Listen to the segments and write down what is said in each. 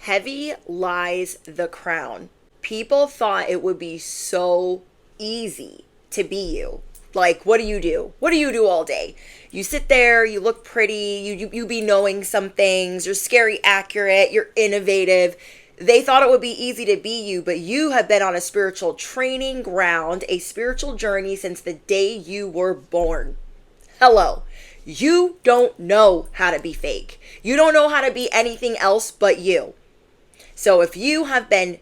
Heavy lies the crown. People thought it would be so easy to be you. Like, what do you do? What do you do all day? You sit there, you look pretty, you be knowing some things, you're scary accurate, you're innovative. They thought it would be easy to be you, but you have been on a spiritual training ground, a spiritual journey since the day you were born. Hello. You don't know how to be fake. You don't know how to be anything else but you. So if you have been,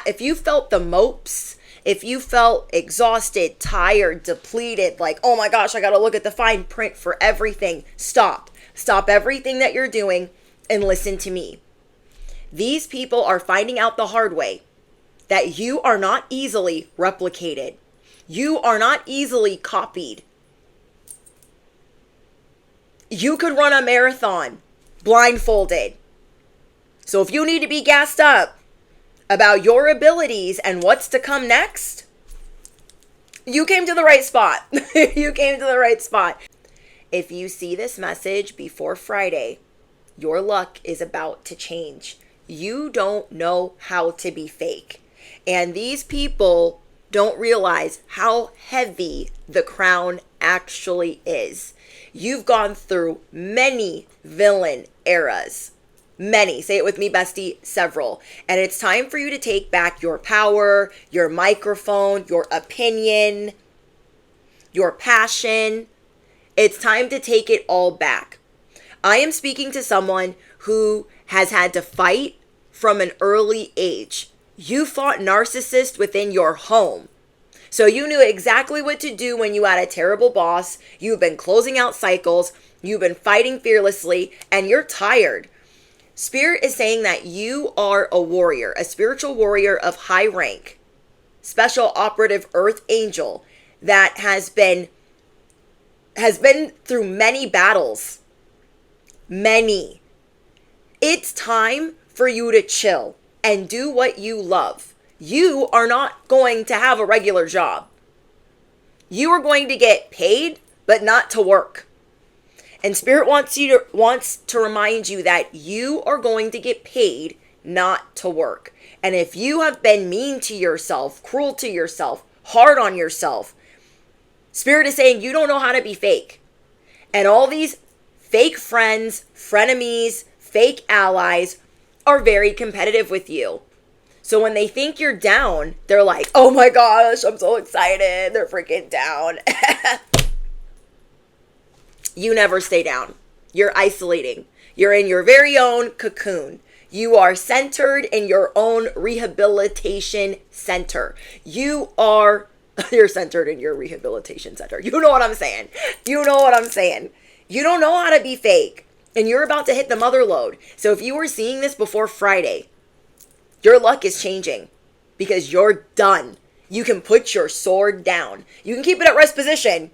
if you felt the mopes, if you felt exhausted, tired, depleted, like, oh my gosh, I got to look at the fine print for everything. Stop. Stop everything that you're doing and listen to me. These people are finding out the hard way that you are not easily replicated. You are not easily copied. You could run a marathon blindfolded. So if you need to be gassed up about your abilities and what's to come next, you came to the right spot. You came to the right spot. If you see this message before Friday, your luck is about to change. You don't know how to be fake. And these people don't realize how heavy the crown actually is. You've gone through many villain eras. Many. Say it with me, bestie. Several. And it's time for you to take back your power, your microphone, your opinion, your passion. It's time to take it all back. I am speaking to someone who has had to fight from an early age. You fought narcissists within your home. So you knew exactly what to do when you had a terrible boss. You've been closing out cycles. You've been fighting fearlessly, and you're tired. Spirit is saying that you are a warrior, a spiritual warrior of high rank, special operative earth angel that has been through many battles. Many. It's time for you to chill and do what you love. You are not going to have a regular job. You are going to get paid, but not to work. And Spirit wants to remind you that you are going to get paid, not to work. And if you have been mean to yourself, cruel to yourself, hard on yourself, Spirit is saying you don't know how to be fake. And all these fake friends, frenemies, fake allies are very competitive with you. So when they think you're down, they're like, oh my gosh, I'm so excited. They're freaking down. You never stay down. You're isolating. You're in your very own cocoon. You are centered in your own rehabilitation center. You're centered in your rehabilitation center. You know what I'm saying. You know what I'm saying. You don't know how to be fake. And you're about to hit the mother lode. So if you were seeing this before Friday, your luck is changing because you're done. You can put your sword down. You can keep it at rest position,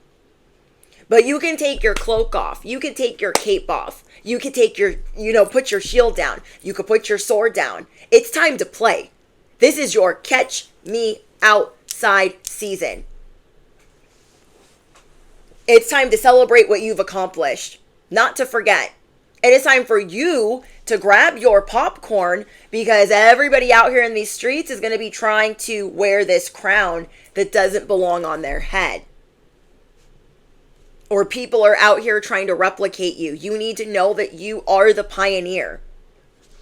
but you can take your cloak off. You can take your cape off. You can take your, put your shield down. You can put your sword down. It's time to play. This is your catch me outside season. It's time to celebrate what you've accomplished, not to forget. And it's time for you to grab your popcorn because everybody out here in these streets is going to be trying to wear this crown that doesn't belong on their head. Or people are out here trying to replicate you. You need to know that you are the pioneer.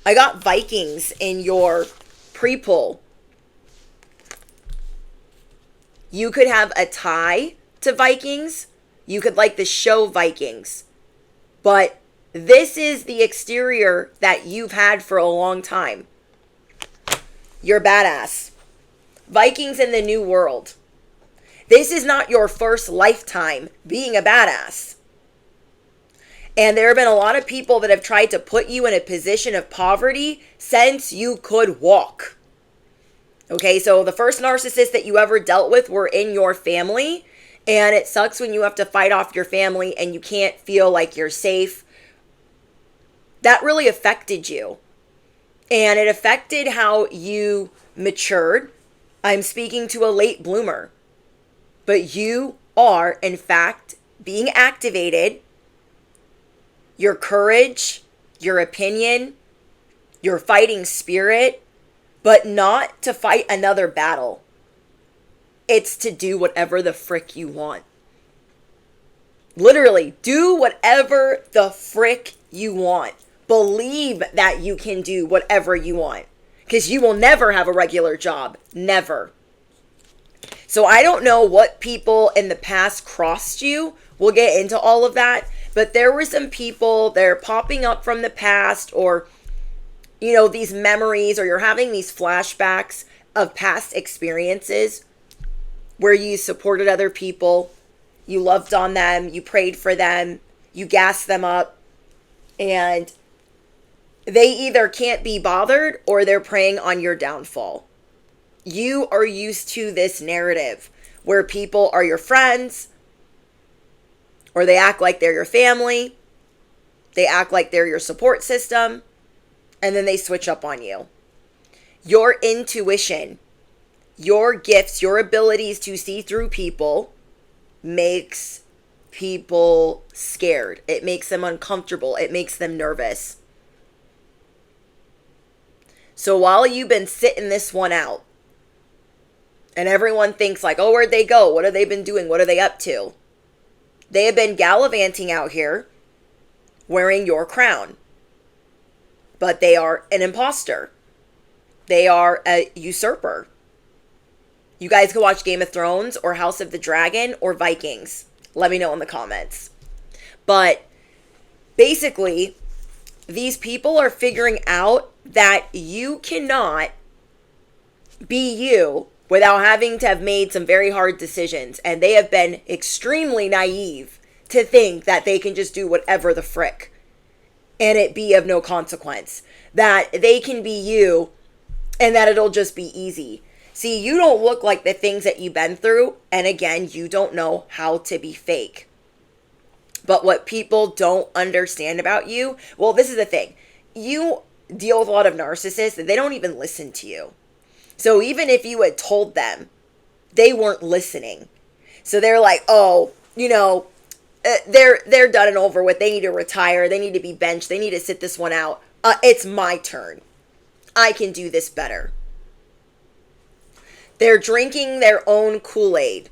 I got Vikings in your pre-pull. You could have a tie to Vikings. You could like the show Vikings. But this is the exterior that you've had for a long time. You're badass. Vikings in the New World. This is not your first lifetime being a badass. And there have been a lot of people that have tried to put you in a position of poverty since you could walk. Okay, so the first narcissist that you ever dealt with were in your family. And it sucks when you have to fight off your family and you can't feel like you're safe. That really affected you. And it affected how you matured. I'm speaking to a late bloomer. But you are, in fact, being activated. Your courage, your opinion, your fighting spirit, but not to fight another battle. It's to do whatever the frick you want. Literally, do whatever the frick you want. Believe that you can do whatever you want. Because you will never have a regular job. Never. So I don't know what people in the past crossed you. We'll get into all of that. But there were some people, they're popping up from the past, or, you know, these memories, or you're having these flashbacks of past experiences where you supported other people, you loved on them, you prayed for them, you gassed them up, and they either can't be bothered or they're preying on your downfall. You are used to this narrative where people are your friends, or they act like they're your family, they act like they're your support system, and then they switch up on you. Your intuition, your gifts, your abilities to see through people makes people scared. It makes them uncomfortable. It makes them nervous. So while you've been sitting this one out, and everyone thinks like, oh, where'd they go? What have they been doing? What are they up to? They have been gallivanting out here wearing your crown. But they are an imposter. They are a usurper. You guys can watch Game of Thrones or House of the Dragon or Vikings. Let me know in the comments. But basically, these people are figuring out that you cannot be you without having to have made some very hard decisions. And they have been extremely naive to think that they can just do whatever the frick and it be of no consequence. That they can be you and that it'll just be easy. See, you don't look like the things that you've been through. And again, you don't know how to be fake. But what people don't understand about you, well, this is the thing. You deal with a lot of narcissists and they don't even listen to you. So even if you had told them, they weren't listening. So they're like, oh, you know, they're done and over with. They need to retire. They need to be benched. They need to sit this one out. It's my turn. I can do this better. They're drinking their own Kool-Aid.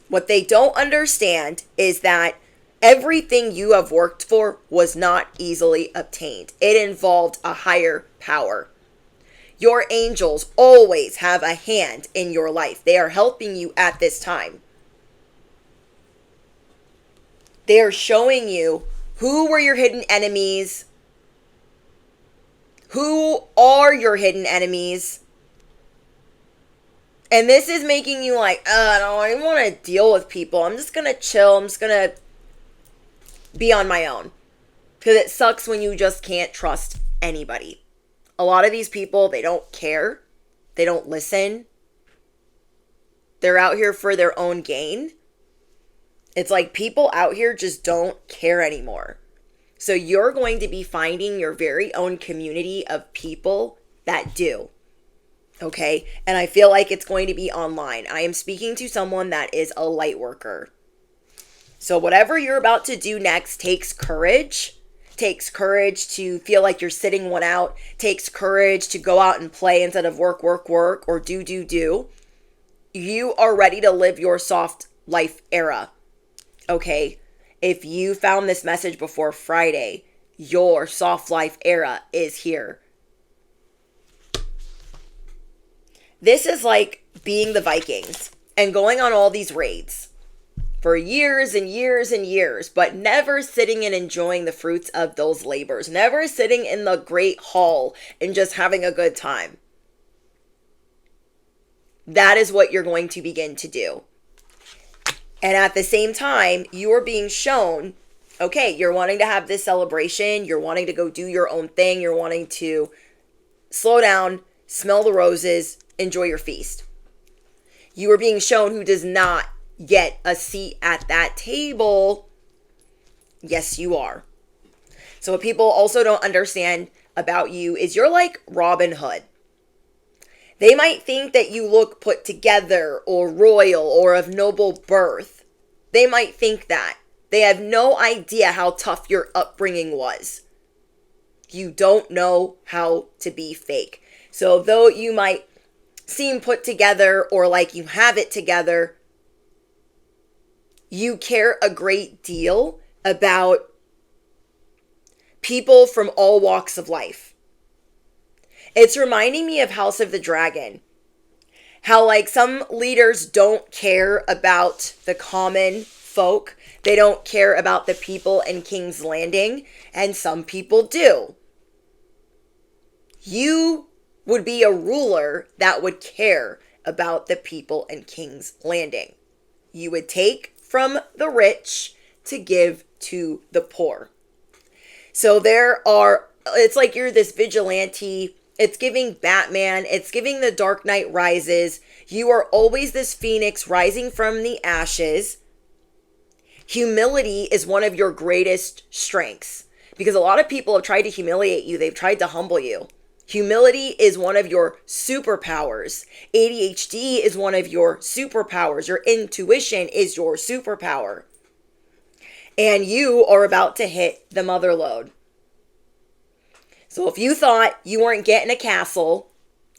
What they don't understand is that everything you have worked for was not easily obtained. It involved a higher power. Your angels always have a hand in your life. They are helping you at this time. They are showing you who were your hidden enemies. Who are your hidden enemies? And this is making you like, I don't even want to deal with people. I'm just going to chill. I'm just going to be on my own. Because it sucks when you just can't trust anybody. A lot of these people, they don't care. They don't listen. They're out here for their own gain. It's like people out here just don't care anymore. So you're going to be finding your very own community of people that do. Okay? And I feel like it's going to be online. I am speaking to someone that is a light worker. So whatever you're about to do next takes courage. Takes courage to feel like you're sitting one out. Takes courage to go out and play instead of work, or do. You are ready to live your soft life era. Okay? If you found this message before Friday, your soft life era is here. This is like being the Vikings and going on all these raids for years and years and years, but never sitting and enjoying the fruits of those labors, never sitting in the great hall and just having a good time. That is what you're going to begin to do. And at the same time, you're being shown, okay, you're wanting to have this celebration, you're wanting to go do your own thing, you're wanting to slow down, smell the roses, enjoy your feast. You are being shown who does not get a seat at that table. Yes, you are. So what people also don't understand about you is you're like Robin Hood. They might think that you look put together or royal or of noble birth. They might think that. They have no idea how tough your upbringing was. You don't know how to be fake. So though you might seem put together or like you have it together, you care a great deal about people from all walks of life. It's reminding me of House of the Dragon. How like some leaders don't care about the common folk. They don't care about the people in King's Landing, and some people do. You would be a ruler that would care about the people in King's Landing. You would take from the rich to give to the poor. So it's like you're this vigilante. It's giving Batman. It's giving The Dark Knight Rises. You are always this phoenix rising from the ashes. Humility is one of your greatest strengths because a lot of people have tried to humiliate you. They've tried to humble you. Humility is one of your superpowers. ADHD is one of your superpowers. Your intuition is your superpower. And you are about to hit the mother lode. So if you thought you weren't getting a castle,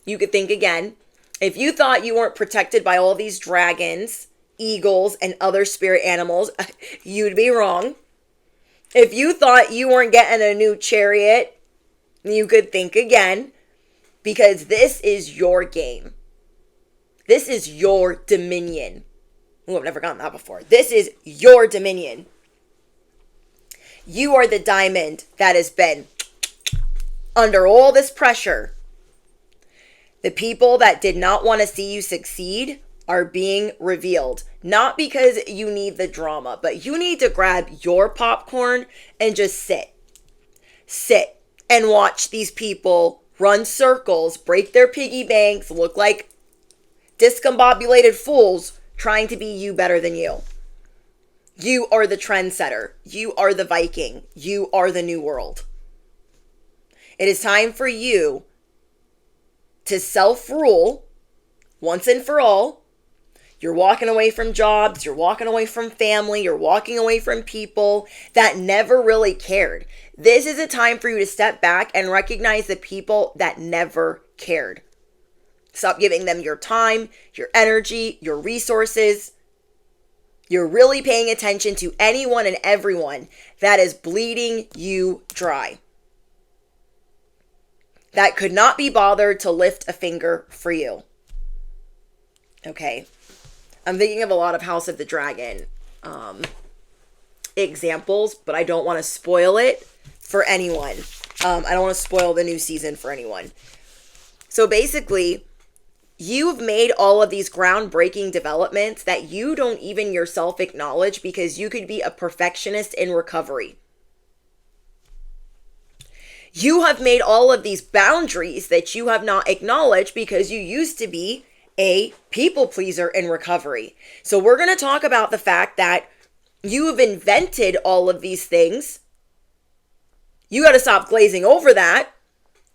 you could think again. If you thought you weren't protected by all these dragons, eagles, and other spirit animals, you'd be wrong. If you thought you weren't getting a new chariot, you could think again, because this is your game. This is your dominion. Ooh, I've never gotten that before. This is your dominion. You are the diamond that has been under all this pressure. The people that did not want to see you succeed are being revealed. Not because you need the drama, but you need to grab your popcorn and just sit. Sit and watch these people run circles, break their piggy banks, look like discombobulated fools trying to be you better than you. You are the trendsetter. You are the Viking. You are the new world. It is time for you to self-rule once and for all. You're walking away from jobs. You're walking away from family. You're walking away from people that never really cared. This is a time for you to step back and recognize the people that never cared. Stop giving them your time, your energy, your resources. You're really paying attention to anyone and everyone that is bleeding you dry, that could not be bothered to lift a finger for you. Okay. I'm thinking of a lot of House of the Dragon examples, but I don't want to spoil it for anyone. I don't want to spoil the new season for anyone. So basically, you've made all of these groundbreaking developments that you don't even yourself acknowledge because you could be a perfectionist in recovery. You have made all of these boundaries that you have not acknowledged because you used to be a people pleaser in recovery. So we're going to talk about the fact that you have invented all of these things. You got to stop glazing over that.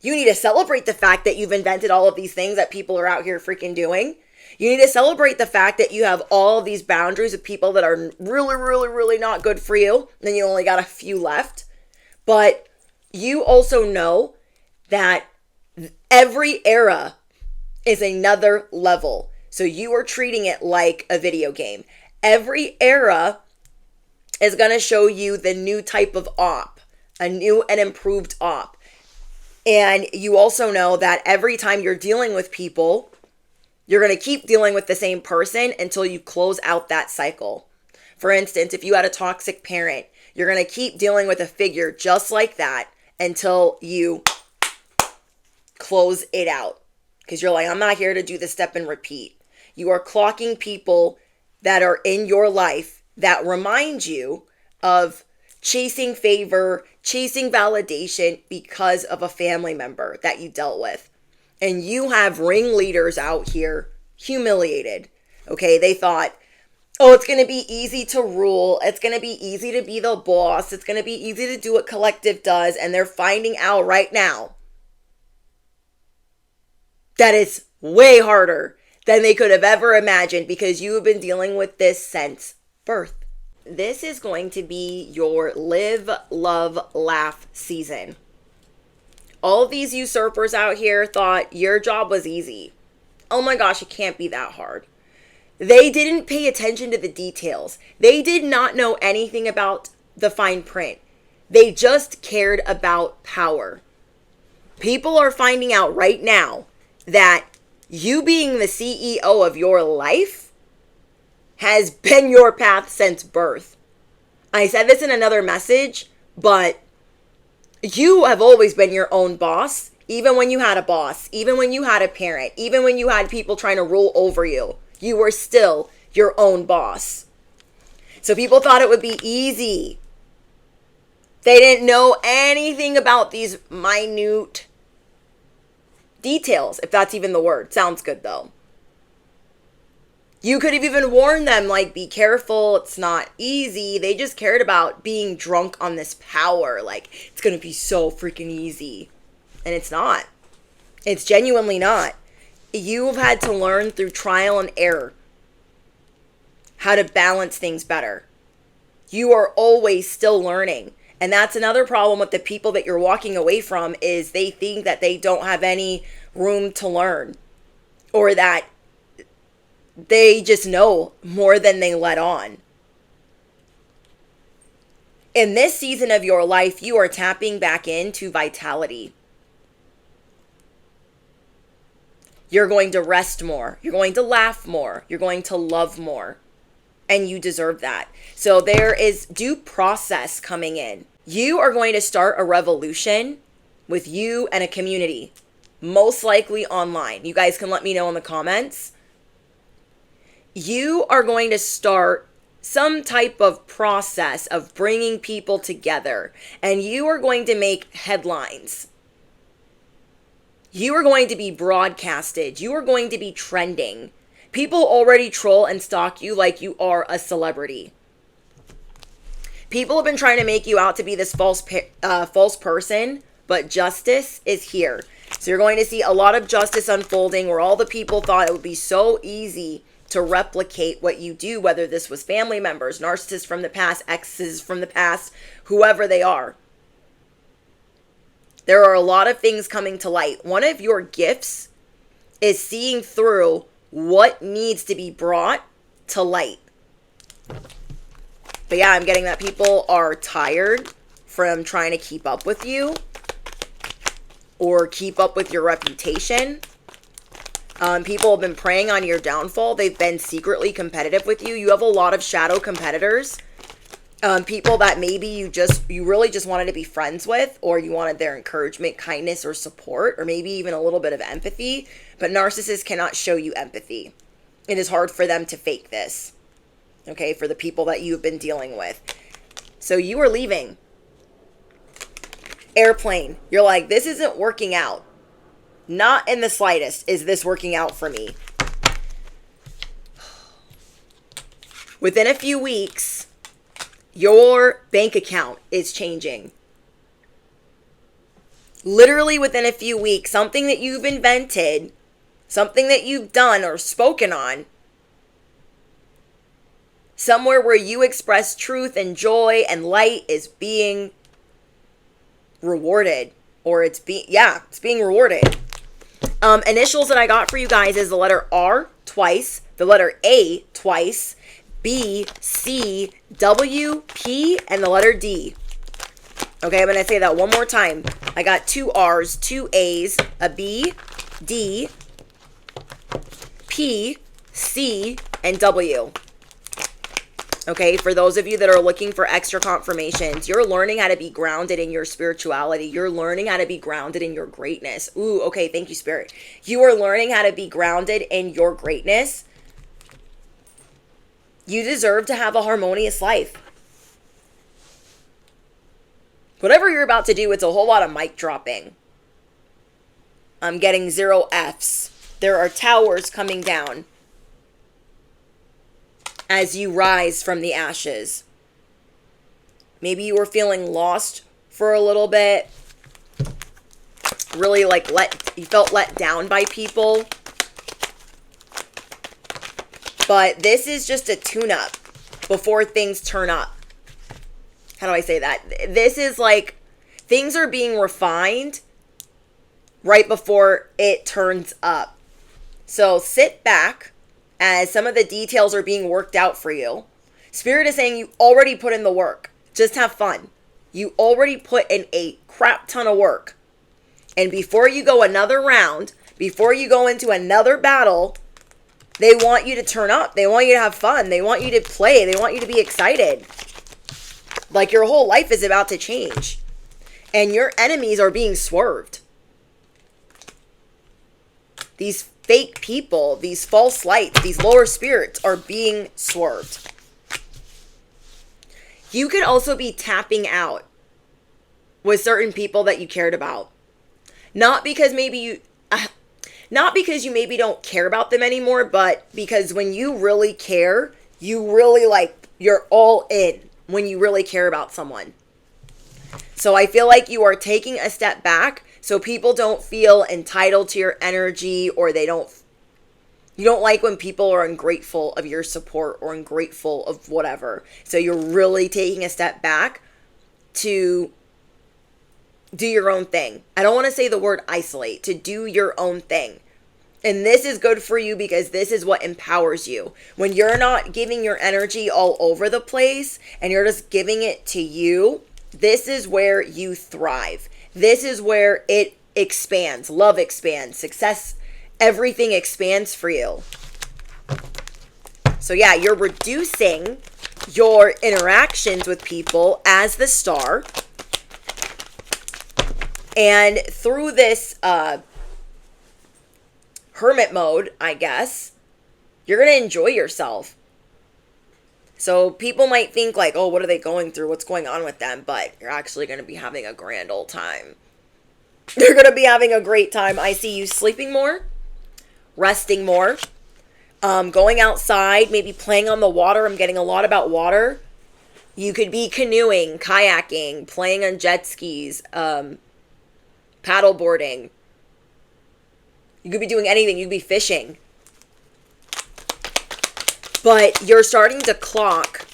You need to celebrate the fact that you've invented all of these things that people are out here freaking doing. You need to celebrate the fact that you have all of these boundaries of people that are really, really, really not good for you. And then you only got a few left. But you also know that every era is another level. So you are treating it like a video game. Every era is going to show you the new type of op, a new and improved op. And you also know that every time you're dealing with people, you're going to keep dealing with the same person until you close out that cycle. For instance, if you had a toxic parent, you're going to keep dealing with a figure just like that until you close it out. Because you're like, I'm not here to do the step and repeat. You are clocking people that are in your life that remind you of chasing favor, chasing validation because of a family member that you dealt with. And you have ringleaders out here humiliated. Okay, they thought, oh, it's going to be easy to rule. It's going to be easy to be the boss. It's going to be easy to do what collective does. And they're finding out right now that it's way harder than they could have ever imagined because you have been dealing with this since birth. This is going to be your live, love, laugh season. All of these usurpers out here thought your job was easy. Oh my gosh, it can't be that hard. They didn't pay attention to the details. They did not know anything about the fine print. They just cared about power. People are finding out right now that you being the CEO of your life has been your path since birth. I said this in another message, but you have always been your own boss, even when you had a boss, even when you had a parent, even when you had people trying to rule over you. You were still your own boss. So people thought it would be easy. They didn't know anything about these minute details, if that's even the word. Sounds good though. You could have even warned them, like, be careful, it's not easy. They just cared about being drunk on this power. Like, it's going to be so freaking easy. And it's not. It's genuinely not. You've had to learn through trial and error how to balance things better. You are always still learning. And that's another problem with the people that you're walking away from, is they think that they don't have any room to learn, or that they just know more than they let on. In this season of your life, you are tapping back into vitality. You're going to rest more. You're going to laugh more. You're going to love more. And you deserve that. So there is due process coming in. You are going to start a revolution with you and a community, most likely online. You guys can let me know in the comments. You are going to start some type of process of bringing people together, and you are going to make headlines. You are going to be broadcasted. You are going to be trending. People already troll and stalk you like you are a celebrity. People have been trying to make you out to be this false person, but justice is here. So you're going to see a lot of justice unfolding, where all the people thought it would be so easy to replicate what you do, whether this was family members, narcissists from the past, exes from the past, whoever they are. There are a lot of things coming to light. One of your gifts is seeing through what needs to be brought to light. But yeah, I'm getting that people are tired from trying to keep up with you or keep up with your reputation. People have been preying on your downfall. They've been secretly competitive with you. You have a lot of shadow competitors. People that maybe you really just wanted to be friends with, or you wanted their encouragement, kindness, or support, or maybe even a little bit of empathy. But narcissists cannot show you empathy. It is hard for them to fake this. Okay, for the people that you've been dealing with. So you are leaving. Airplane. You're like, this isn't working out. Not in the slightest is this working out for me. Within a few weeks, your bank account is changing. Literally within a few weeks, something that you've invented, something that you've done or spoken on, somewhere where you express truth and joy and light, is being rewarded. Or it's being rewarded. Initials that I got for you guys is the letter R twice, the letter A twice, B, C, W, P, and the letter D. Okay, I'm going to say that one more time. I got 2 R's, 2 A's, a B, D, P, C, and W. Okay, for those of you that are looking for extra confirmations, you're learning how to be grounded in your spirituality. You're learning how to be grounded in your greatness. Ooh, okay, thank you, Spirit. You are learning how to be grounded in your greatness. You deserve to have a harmonious life. Whatever you're about to do, it's a whole lot of mic dropping. I'm getting 0 F's. There are towers coming down as you rise from the ashes. Maybe you were feeling lost for a little bit. Really you felt let down by people. But this is just a tune-up before things turn up. How do I say that? This is like things are being refined right before it turns up. So sit back as some of the details are being worked out for you. Spirit is saying you already put in the work. Just have fun. You already put in a crap ton of work. And before you go another round, before you go into another battle, they want you to turn up. They want you to have fun. They want you to play. They want you to be excited. Like your whole life is about to change. And your enemies are being swerved. These fake people, these false lights, these lower spirits are being swerved. You could also be tapping out with certain people that you cared about. Not because you maybe don't care about them anymore, but because when you really care, you really you're all in when you really care about someone. So I feel like you are taking a step back so people don't feel entitled to your energy, or you don't like when people are ungrateful of your support or ungrateful of whatever. So you're really taking a step back to do your own thing. I don't want to say the word isolate, to do your own thing. And this is good for you because this is what empowers you. When you're not giving your energy all over the place and you're just giving it to you, this is where you thrive. This is where it expands. Love expands. Success, everything expands for you. So yeah, you're reducing your interactions with people as the star. And through this hermit mode, I guess, you're going to enjoy yourself. So people might think like, oh, what are they going through? What's going on with them? But you're actually going to be having a grand old time. You're going to be having a great time. I see you sleeping more, resting more, going outside, maybe playing on the water. I'm getting a lot about water. You could be canoeing, kayaking, playing on jet skis, paddle boarding. You could be doing anything. You could be fishing. But you're starting to clock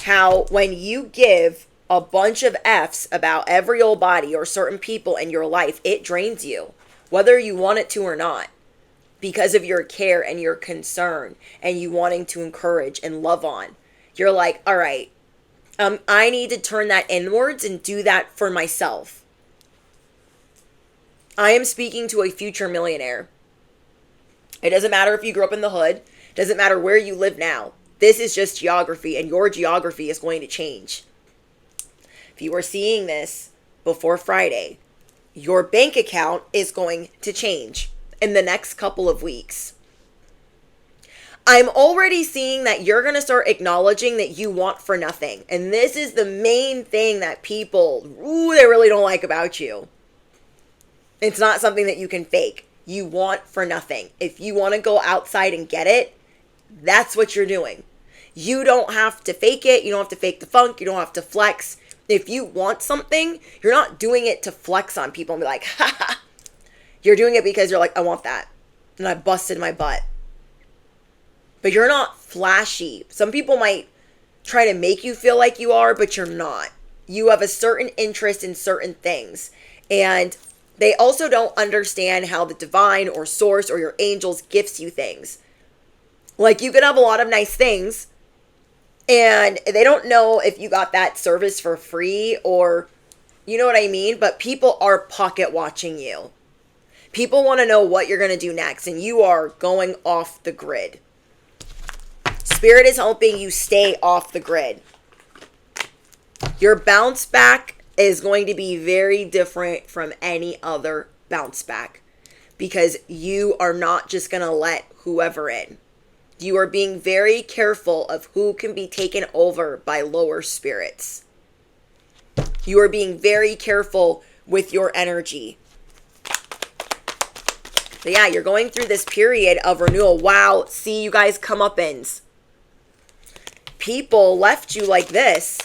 how when you give a bunch of F's about every old body or certain people in your life, it drains you, whether you want it to or not, because of your care and your concern and you wanting to encourage and love on. You're like, all right, I need to turn that inwards and do that for myself. I am speaking to a future millionaire. It doesn't matter if you grew up in the hood. It doesn't matter where you live now. This is just geography, and your geography is going to change. If you are seeing this before Friday, your bank account is going to change in the next couple of weeks. I'm already seeing that you're going to start acknowledging that you want for nothing. And this is the main thing that people, they really don't like about you. It's not something that you can fake. You want for nothing. If you want to go outside and get it, that's what you're doing. You don't have to fake it. You don't have to fake the funk. You don't have to flex. If you want something, you're not doing it to flex on people and be like, ha ha. You're doing it because you're like, I want that. And I busted my butt. But you're not flashy. Some people might try to make you feel like you are, but you're not. You have a certain interest in certain things. And they also don't understand how the divine or source or your angels gifts you things. Like you could have a lot of nice things and they don't know if you got that service for free or, you know what I mean? But people are pocket watching you. People want to know what you're going to do next and you are going off the grid. Spirit is helping you stay off the grid. Your bounce back is going to be very different from any other bounce back because you are not just going to let whoever in. You are being very careful of who can be taken over by lower spirits. You are being very careful with your energy. But yeah, you're going through this period of renewal. Wow, see you guys comeuppance. People left you like this.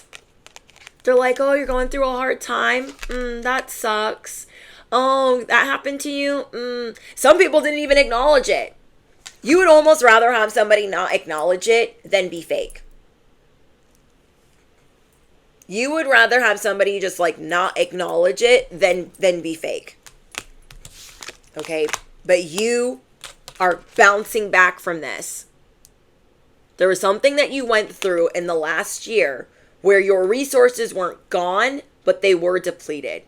They're like, oh, you're going through a hard time. That sucks. Oh, that happened to you. Some people didn't even acknowledge it. You would almost rather have somebody not acknowledge it than be fake. You would rather have somebody just like not acknowledge it than be fake. Okay? But you are bouncing back from this. There was something that you went through in the last year where your resources weren't gone, but they were depleted.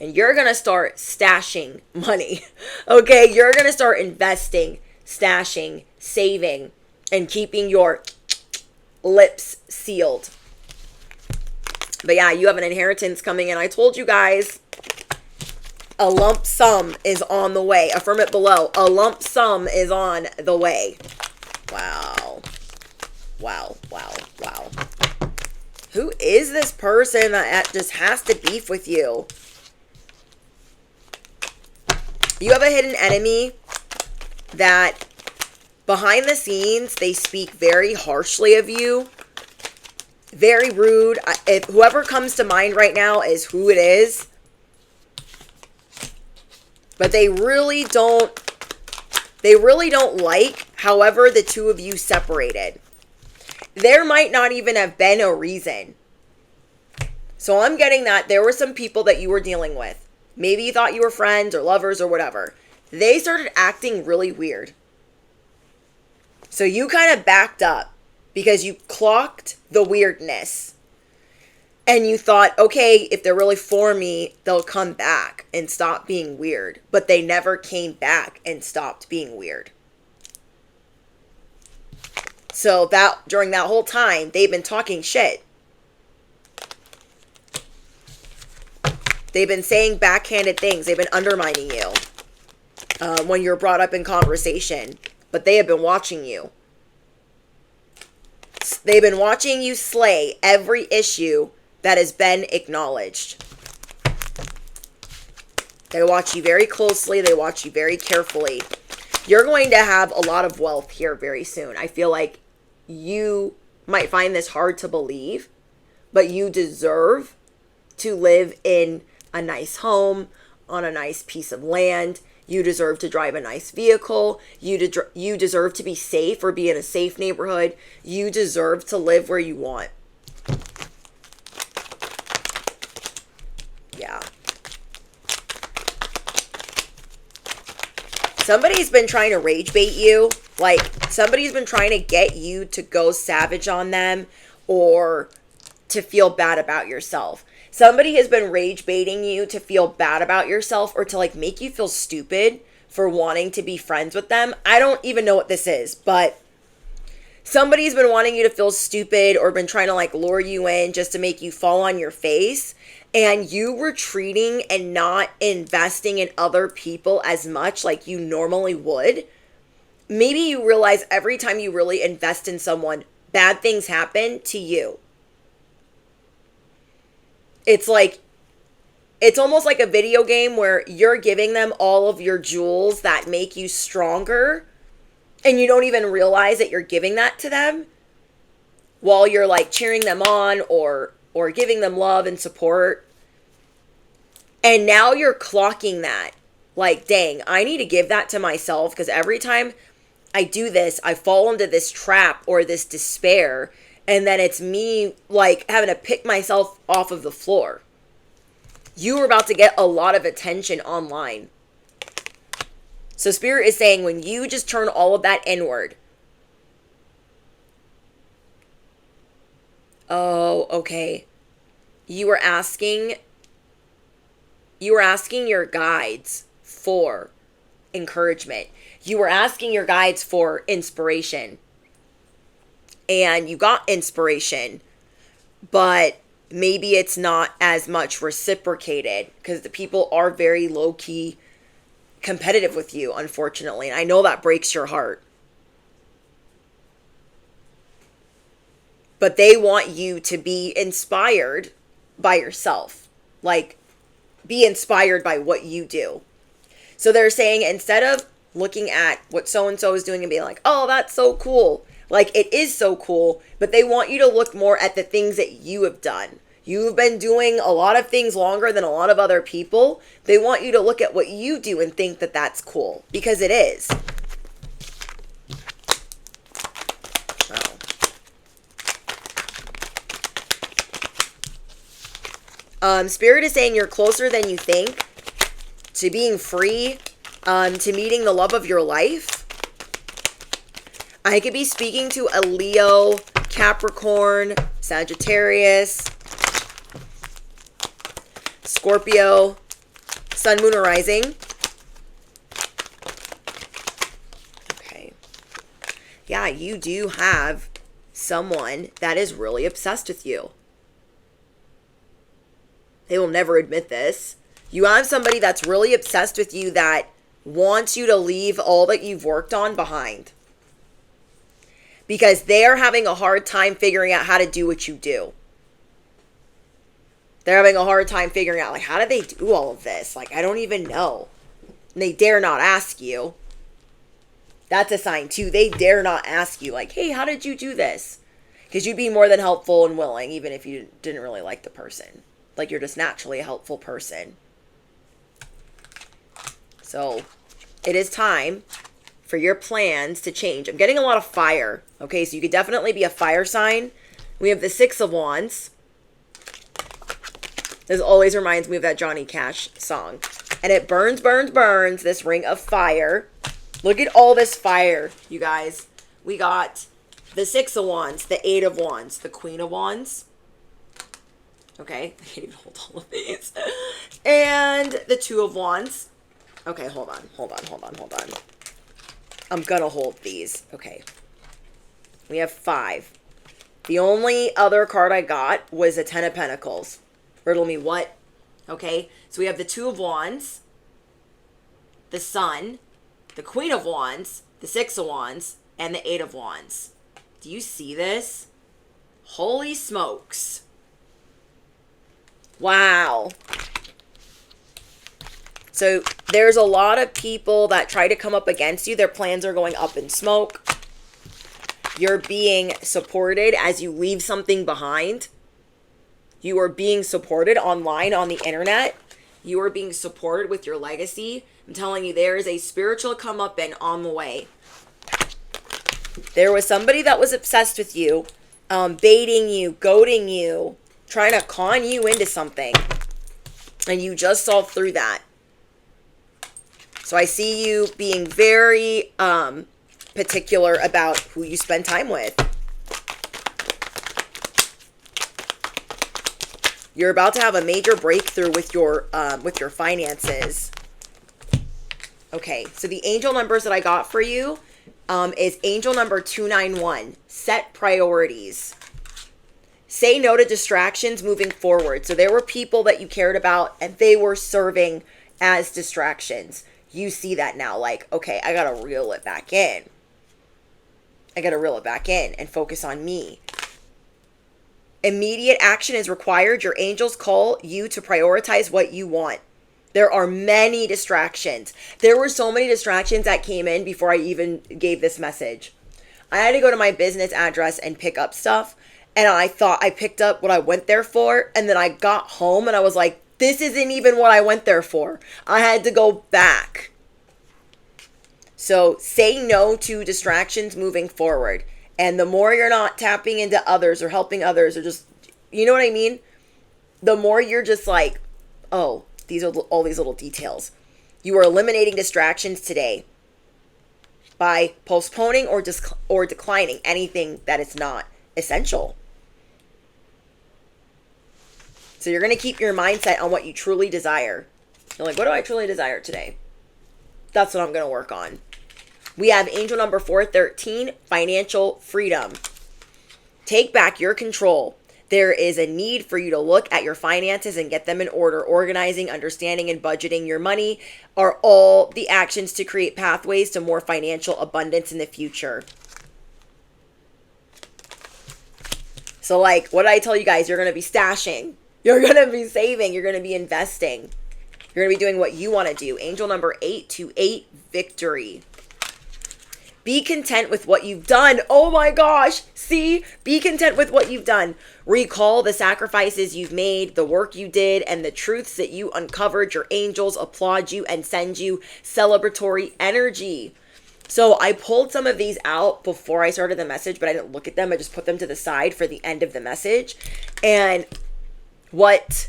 And you're going to start stashing money. Okay? You're going to start investing, stashing, saving, and keeping your lips sealed. But yeah, you have an inheritance coming in. I told you guys, a lump sum is on the way. Affirm it below. A lump sum is on the way. Wow. Wow, wow, wow. Who is this person that just has to beef with you? You have a hidden enemy that behind the scenes, they speak very harshly of you. Very rude. If whoever comes to mind right now is who it is. But they really don't like, however, the two of you separated. There might not even have been a reason. So I'm getting that there were some people that you were dealing with. Maybe you thought you were friends or lovers or whatever. They started acting really weird. So you kind of backed up because you clocked the weirdness. And you thought, okay, if they're really for me, they'll come back and stop being weird. But they never came back and stopped being weird. So that during that whole time, they've been talking shit. They've been saying backhanded things. They've been undermining you when you're brought up in conversation. But they have been watching you. They've been watching you slay every issue that has been acknowledged. They watch you very closely. They watch you very carefully. You're going to have a lot of wealth here very soon. I feel like you might find this hard to believe, but you deserve to live in a nice home, on a nice piece of land. You deserve to drive a nice vehicle. You deserve to be safe or be in a safe neighborhood. You deserve to live where you want. Yeah. Somebody's been trying to rage bait you. Like, somebody's been trying to get you to go savage on them or to feel bad about yourself. Somebody has been rage baiting you to feel bad about yourself or to, like, make you feel stupid for wanting to be friends with them. I don't even know what this is, but somebody's been wanting you to feel stupid or been trying to, like, lure you in just to make you fall on your face. And you retreating and not investing in other people as much like you normally would. Maybe you realize every time you really invest in someone, bad things happen to you. It's like, it's almost like a video game where you're giving them all of your jewels that make you stronger. And you don't even realize that you're giving that to them while you're like cheering them on or giving them love and support. And now you're clocking that. Like, dang, I need to give that to myself because every time I do this, I fall into this trap or this despair. And then it's me, like, having to pick myself off of the floor. You are about to get a lot of attention online. So Spirit is saying when you just turn all of that inward. Oh, okay. You were asking your guides for encouragement. You were asking your guides for inspiration. And you got inspiration, but maybe it's not as much reciprocated because the people are very low-key competitive with you, unfortunately. And I know that breaks your heart. But they want you to be inspired by yourself. Like, be inspired by what you do. So they're saying instead of looking at what so-and-so is doing and being like, oh, that's so cool. Like, it is so cool, but they want you to look more at the things that you have done. You've been doing a lot of things longer than a lot of other people. They want you to look at what you do and think that that's cool, because it is. Spirit is saying you're closer than you think to being free to meeting the love of your life. I could be speaking to a Leo, Capricorn, Sagittarius, Scorpio, Sun, Moon, or Rising. Okay. Yeah, you do have someone that is really obsessed with you. They will never admit this. You have somebody that's really obsessed with you that wants you to leave all that you've worked on behind. Because they're having a hard time figuring out how to do what you do. They're having a hard time figuring out, like, how do they do all of this? Like, I don't even know. And they dare not ask you. That's a sign, too. They dare not ask you, like, hey, how did you do this? Because you'd be more than helpful and willing, even if you didn't really like the person. Like, you're just naturally a helpful person. So, it is time for your plans to change. I'm getting a lot of fire. Okay, so you could definitely be a fire sign. We have the Six of Wands. This always reminds me of that Johnny Cash song. And it burns, burns, burns, this ring of fire. Look at all this fire, you guys. We got the Six of Wands, the Eight of Wands, the Queen of Wands. Okay, I can't even hold all of these. And the Two of Wands. Okay, hold on. I'm gonna hold these. Okay. We have 5. The only other card I got was a 10 of Pentacles. Riddle me what? Okay. So we have the Two of Wands, the Sun, the Queen of Wands, the Six of Wands, and the Eight of Wands. Do you see this? Holy smokes. Wow. So there's a lot of people that try to come up against you. Their plans are going up in smoke. You're being supported as you leave something behind. You are being supported online on the internet. You are being supported with your legacy. I'm telling you, there is a spiritual comeuppance on the way. There was somebody that was obsessed with you, baiting you, goading you, trying to con you into something. And you just saw through that. So I see you being very particular about who you spend time with. You're about to have a major breakthrough with your finances. Okay, so the angel numbers that I got for you is angel number 291. Set priorities. Say no to distractions moving forward. So there were people that you cared about and they were serving as distractions. You see that now, like, okay, I gotta reel it back in. I gotta reel it back in and focus on me. Immediate action is required. Your angels call you to prioritize what you want. There are many distractions. There were so many distractions that came in before I even gave this message. I had to go to my business address and pick up stuff. And I thought I picked up what I went there for. And then I got home and I was like, this isn't even what I went there for. I had to go back. So say no to distractions moving forward. And the more you're not tapping into others or helping others or just, you know what I mean? The more you're just like, oh, these are all these little details. You are eliminating distractions today by postponing or declining anything that is not essential. So you're going to keep your mindset on what you truly desire. You're like, what do I truly desire today? That's what I'm going to work on. We have angel number 413, financial freedom. Take back your control. There is a need for you to look at your finances and get them in order. Organizing, understanding, and budgeting your money are all the actions to create pathways to more financial abundance in the future. So like, what did I tell you guys? You're going to be stashing. You're going to be saving. You're going to be investing. You're going to be doing what you want to do. Angel number 828, victory. Be content with what you've done. Oh my gosh. See? Be content with what you've done. Recall the sacrifices you've made, the work you did, and the truths that you uncovered. Your angels applaud you and send you celebratory energy. So I pulled some of these out before I started the message, but I didn't look at them. I just put them to the side for the end of the message. And what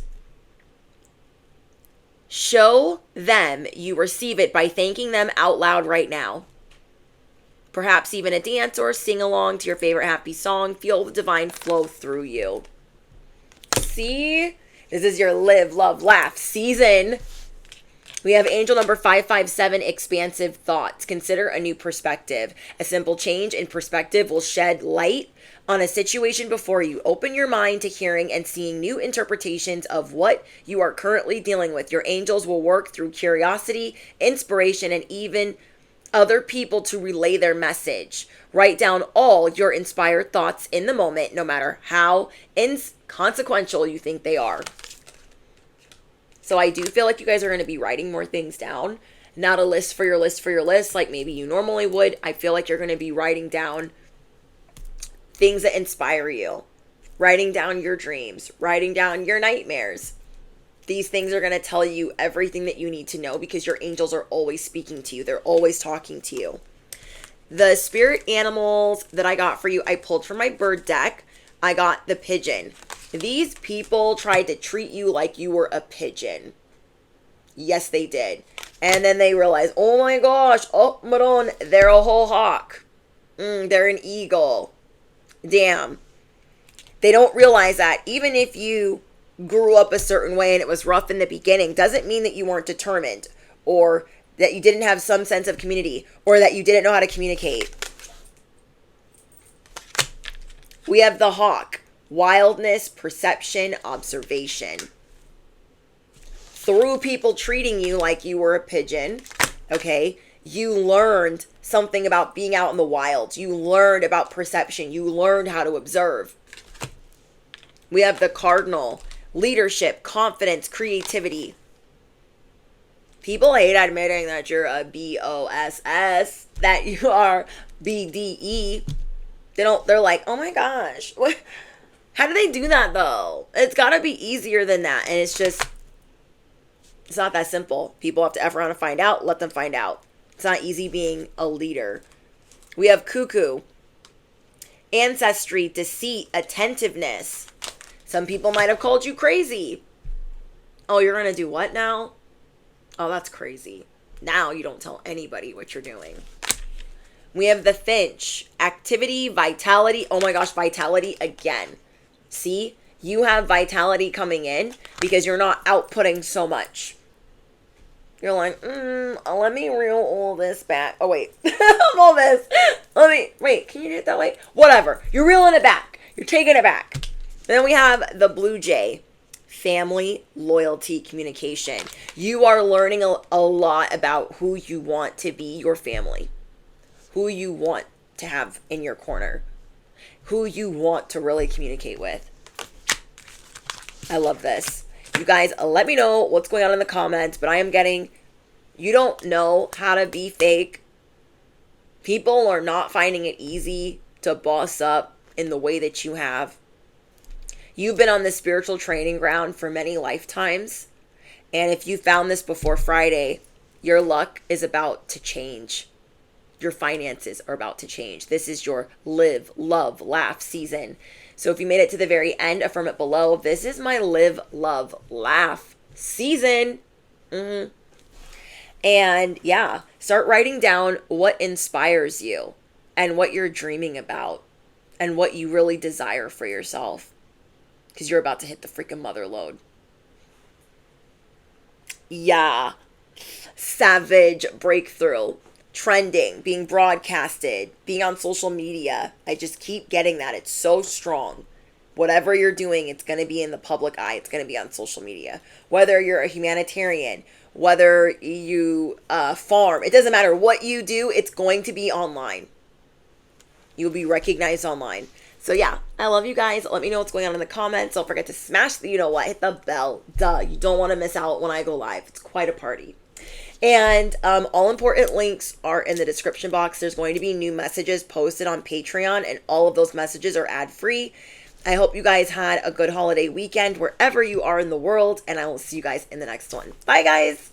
Show them you receive it by thanking them out loud right now. Perhaps even a dance or sing along to your favorite happy song. Feel the divine flow through you. See? This is your live, love, laugh season. We have angel number 557, expansive thoughts. Consider a new perspective. A simple change in perspective will shed light on a situation before you. Open your mind to hearing and seeing new interpretations of what you are currently dealing with. Your angels will work through curiosity, inspiration, and even other people to relay their message. Write down all your inspired thoughts in the moment, no matter how inconsequential you think they are. So I do feel like you guys are going to be writing more things down. Not a list for your list like maybe you normally would. I feel like you're going to be writing down things that inspire you. Writing down your dreams. Writing down your nightmares. These things are going to tell you everything that you need to know because your angels are always speaking to you. They're always talking to you. The spirit animals that I got for you, I pulled from my bird deck. I got the pigeon. These people tried to treat you like you were a pigeon. Yes, they did. And then they realized, oh my gosh, oh, Maron, they're a whole hawk. They're an eagle. Damn. They don't realize that even if you grew up a certain way and it was rough in the beginning, doesn't mean that you weren't determined or that you didn't have some sense of community or that you didn't know how to communicate. We have the hawk. Wildness, perception, observation. Through people treating you like you were a pigeon, okay, you learned something about being out in the wild. You learned about perception. You learned how to observe. We have the cardinal. Leadership, confidence, creativity. People hate admitting that you're a BOSS, that you are BDE. They're like, oh my gosh, what? How do they do that though? It's gotta be easier than that. And it's not that simple. People have to effort around to find out. Let them find out. It's not easy being a leader. We have cuckoo. Ancestry, deceit, attentiveness. Some people might have called you crazy. Oh, you're going to do what now? Oh, that's crazy. Now you don't tell anybody what you're doing. We have the finch. Activity, vitality. Oh my gosh, vitality again. See, you have vitality coming in because you're not outputting so much. You're like, let me reel all this back. Oh, wait. All this. Wait, can you do it that way? Whatever. You're reeling it back. You're taking it back. Then we have the blue jay. Family, loyalty, communication. You are learning a lot about who you want to be your family. Who you want to have in your corner. Who you want to really communicate with. I love this. You guys, let me know what's going on in the comments, but I am getting, you don't know how to be fake. People are not finding it easy to boss up in the way that you have. You've been on the spiritual training ground for many lifetimes. And if you found this before Friday, your luck is about to change. Your finances are about to change. This is your live, love, laugh season. So if you made it to the very end, affirm it below. This is my live, love, laugh season. And yeah, start writing down what inspires you and what you're dreaming about and what you really desire for yourself. Because you're about to hit the freaking mother load. Yeah. Savage breakthrough. Trending, being broadcasted, being on social media. I just keep getting that. It's so strong. Whatever you're doing, it's going to be in the public eye. It's going to be on social media. Whether you're a humanitarian, whether you farm, it doesn't matter what you do, it's going to be online. You'll be recognized online. So yeah, I love you guys. Let me know what's going on in the comments. Don't forget to smash the, you know what, hit the bell. Duh, you don't want to miss out when I go live. It's quite a party. And all important links are in the description box. There's going to be new messages posted on Patreon, and all of those messages are ad-free. I hope you guys had a good holiday weekend wherever you are in the world, and I will see you guys in the next one. Bye, guys.